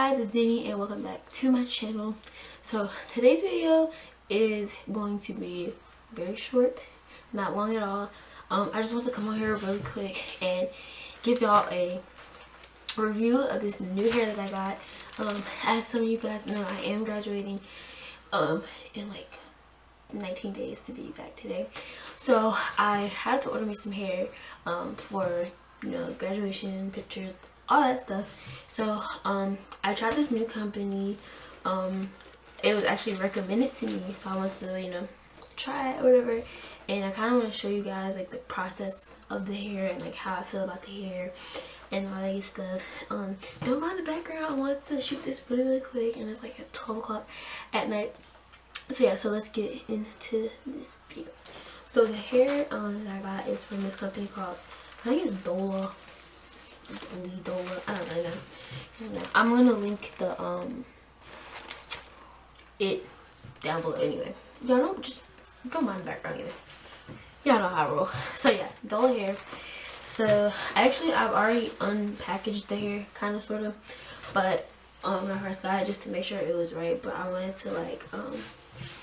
guys, it's Denny and welcome back to my channel. So today's video is going to be very short, not long at all. I just want to come on here really quick and give y'all a review of this new hair that I got. As some of you guys know, I am graduating in like 19 days to be exact today. So I had to order me some hair for, you know, graduation pictures, all that stuff. So I tried this new company. It was actually recommended to me, so I wanted to, you know, try it or whatever. And I kind of want to show you guys like the process of the hair and like how I feel about the hair and all that stuff. Don't mind the background. I wanted to shoot this really quick, and it's like at 12 o'clock at night. So yeah, so let's get into this video. So the hair that I got is from this company called, I think it's Dola. Dola. I don't really know. I'm gonna link the it down below anyway. Y'all don't mind the background either. Y'all know how I roll. So yeah, Dola hair. So actually I've already unpackaged the hair, kind of sort of, but when I first got it, just to make sure it was right. But I wanted to like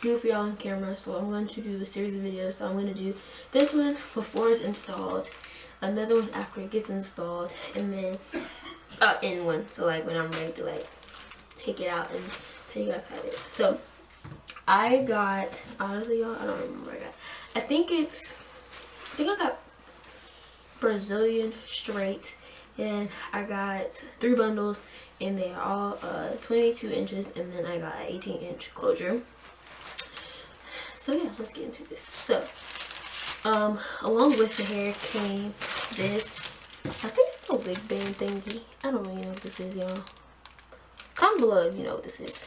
do it for y'all on camera, so I'm going to do a series of videos. So I'm going to do this one before it's installed, another one after it gets installed, and then in one, so like when I'm ready to like take it out and tell you guys how it is. So I got, honestly y'all, I don't remember what I got. I think I got Brazilian straight, and I got 3 bundles, and they are all 22 inches, and then I got an 18-inch closure. So yeah, let's get into this. So along with the hair came this, I think it's a wig band thingy. I don't really know what this is, y'all. Comment below if you know what this is.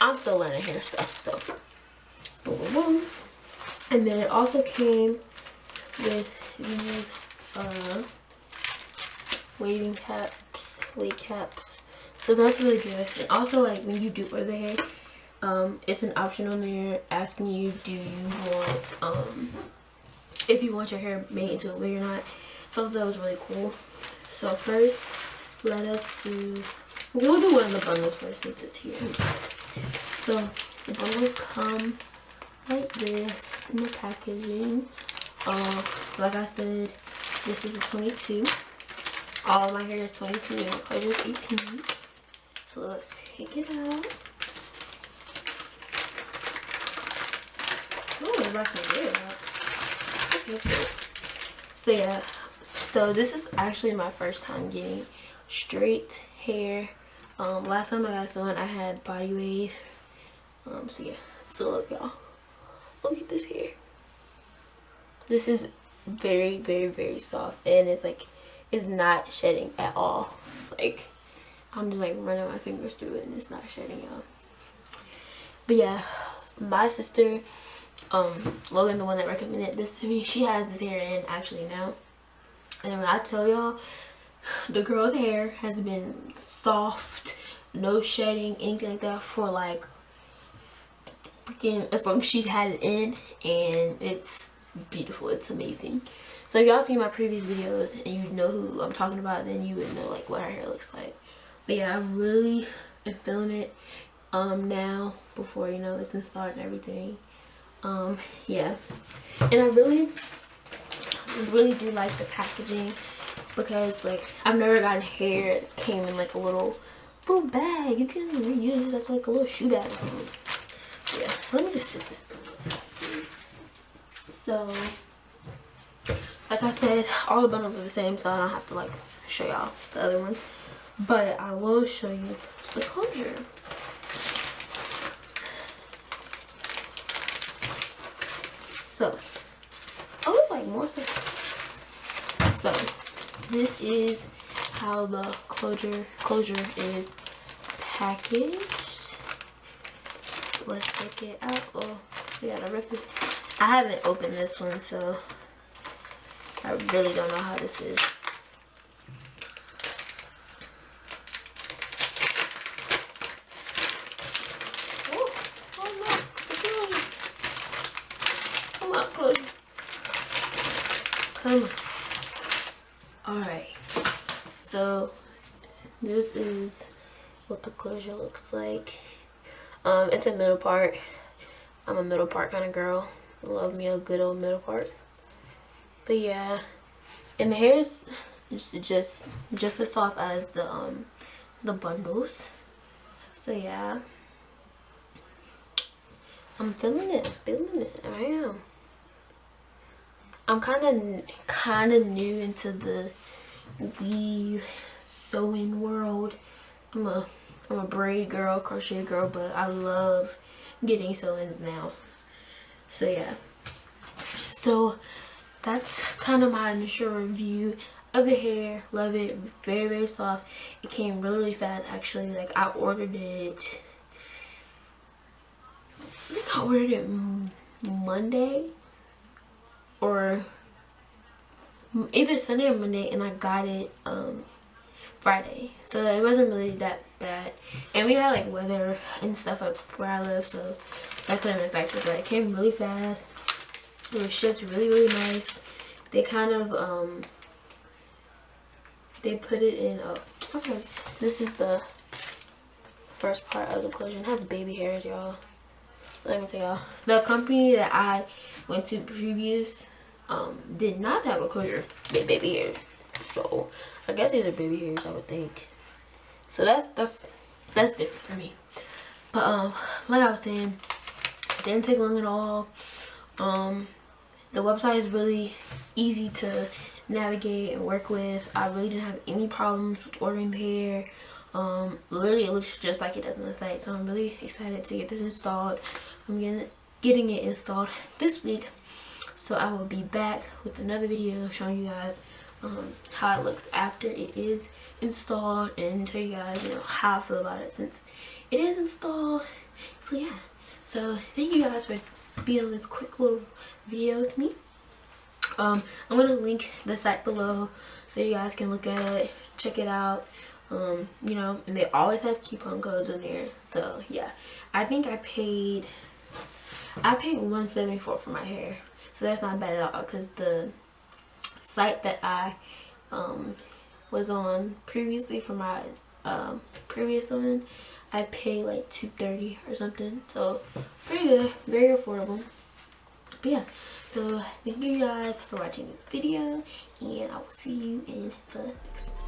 I'm still learning hair stuff, so boom, boom, boom. And then it also came with these wave caps. So that's really good. And also, like, when you do wear the hair, it's an option on there asking you, do you want if you want your hair made into a wig or not. So that was really cool. So first, we'll do one of the bundles first since it's here. So the bundles come like this in the packaging. Like I said, this is a 22. All of my hair is 22 and my closure is 18. So let's take it out. Oh, I'm rocking it out. Okay, cool. So yeah, so this is actually my first time getting straight hair. Last time I got someone, I had body wave. So yeah, so look y'all, look at this hair. This is very, very, very soft, and it's like, it's not shedding at all. Like, I'm just like running my fingers through it and it's not shedding, y'all. But yeah, my sister, Logan, the one that recommended this to me, she has this hair in actually now. And when I tell y'all, the girl's hair has been soft, no shedding, anything like that for like freaking as long as she's had it in, and it's beautiful. It's amazing. So if y'all seen my previous videos and you know who I'm talking about, then you would know like what her hair looks like. But yeah, I really am feeling it now before, you know, it's installed and everything. Yeah, and I really do like the packaging, because like I've never gotten hair that came in like a little bag. You can reuse this as like a little shoe bag or something. Yeah, so let me just sit this thing. So like I said, all the bundles are the same, so I don't have to like show y'all the other ones, but I will show you the closure. So, oh, it's like more stuff. So this is how the closure is packaged. Let's take it out. Oh, we gotta rip it. I haven't opened this one, so I really don't know how this is. Oh no. Come on, close. Come on. Alright. So this is what the closure looks like. It's a middle part. I'm a middle part kind of girl. Love me a good old middle part. But yeah, and the hair is just as soft as the bundles. So yeah, I'm feeling it. I am. I'm kind of new into the weave sewing world. I'm a braid girl, crochet girl, but I love getting sew-ins now. So yeah, so that's kind of my initial review of the hair. Love it. Very soft. It came really fast actually. Like I ordered it, I think I ordered it Monday or either Sunday or Monday, and I got it Friday, so it wasn't really that bad. And we had like weather and stuff up where I live, so that could have been a factor, but it came really fast. It was shipped really nice. They kind of they put it in okay, this is the first part of the closure. It has baby hairs, y'all. Let me tell y'all, the company that I went to previous did not have a closure with baby hairs, so I guess these are baby hairs, I would think. So that's different for me. But like I was saying, it didn't take long at all. The website is really easy to navigate and work with. I really didn't have any problems with ordering the hair. Literally it looks just like it does on the site, so I'm really excited to get this installed. I'm getting it installed this week, so I will be back with another video showing you guys how it looks after it is installed, and tell you guys, you know, how I feel about it since it is installed. So yeah, so thank you guys for being on this quick little video with me. I'm gonna link the site below so you guys can look at it, check it out. You know, and they always have coupon codes in there. So yeah, I think I paid $174 for my hair, so that's not bad at all, because the site that I was on previously for my previous one, I paid like $230 or something, so pretty good, very affordable. But yeah, so thank you guys for watching this video, and I will see you in the next one.